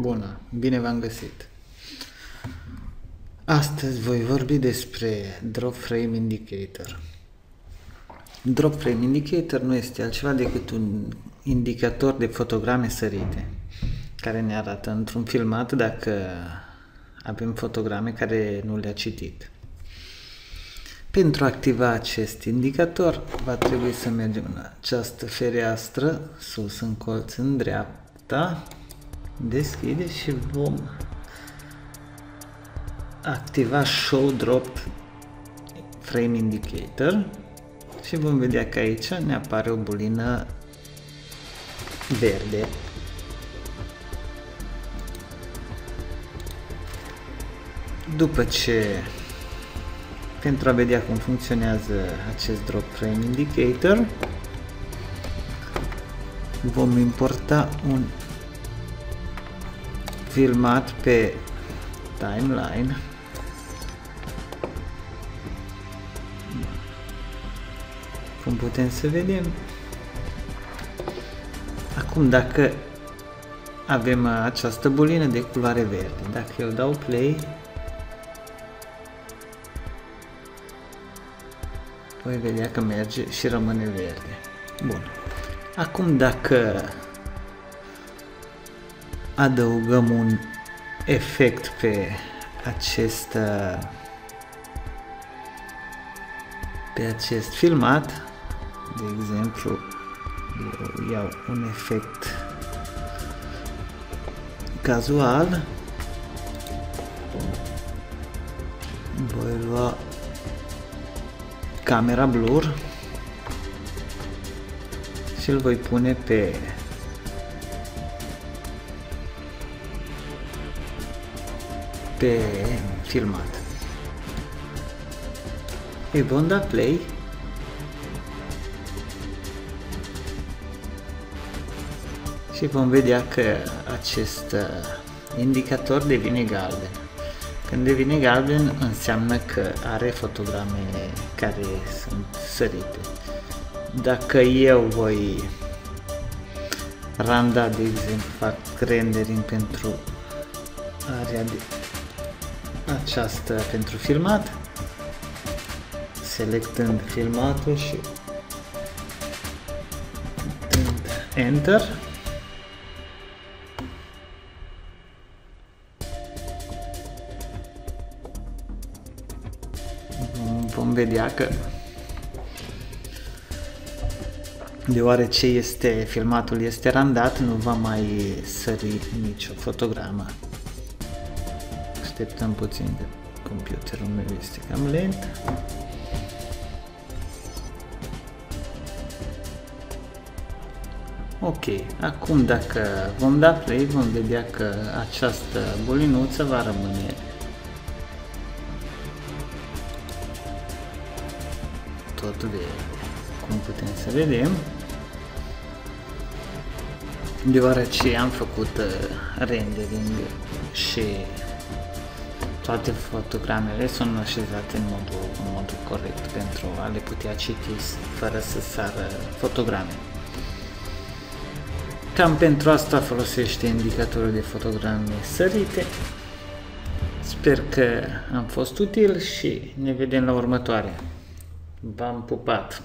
Bună, bine v-am găsit! Astăzi voi vorbi despre Drop Frame Indicator. Drop Frame Indicator nu este altceva decât un indicator de fotograme sărite, care ne arată într-un filmat dacă avem fotograme care nu le-a citit. Pentru a activa acest indicator, va trebui să mergem în această fereastră, sus în colț în dreapta, deschide și vom activa Show Drop Frame Indicator și vom vedea că aici ne apare o bulină verde. După ce, pentru a vedea cum funcționează acest Drop Frame Indicator, vom importa un filmat pe timeline. Cum putem să vedem, acum dacă avem această bulină de culoare verde, dacă eu dau play, voi vedea că merge și rămâne verde. Bun. Acum dacă adăugăm un efect pe acest filmat, de exemplu, eu iau un efect cazual, voi lua camera blur și îl voi pune pe filmat. Îi vom da play și vom vedea că acest indicator devine galben. Când devine galben, înseamnă că are fotograme care sunt sărite. Dacă eu voi randa, de exemplu, fac rendering pentru area de aceasta pentru filmat, selectând filmatul și dând Enter, vom vedea că deoarece filmatul este randat, nu va mai sări nicio fotogramă. Așteptăm puțin, că computerul meu este cam lent. Ok, acum dacă vom da play, vom vedea că această bulinuță va rămâne tot verde. Cum putem să vedem, deoarece am făcut rendering și toate fotogramele sunt așezate în modul corect pentru a le putea citi fără să sară fotograme. Cam pentru asta folosește indicatorul de fotograme sărite. Sper că am fost util și ne vedem la următoarea. V-am pupat!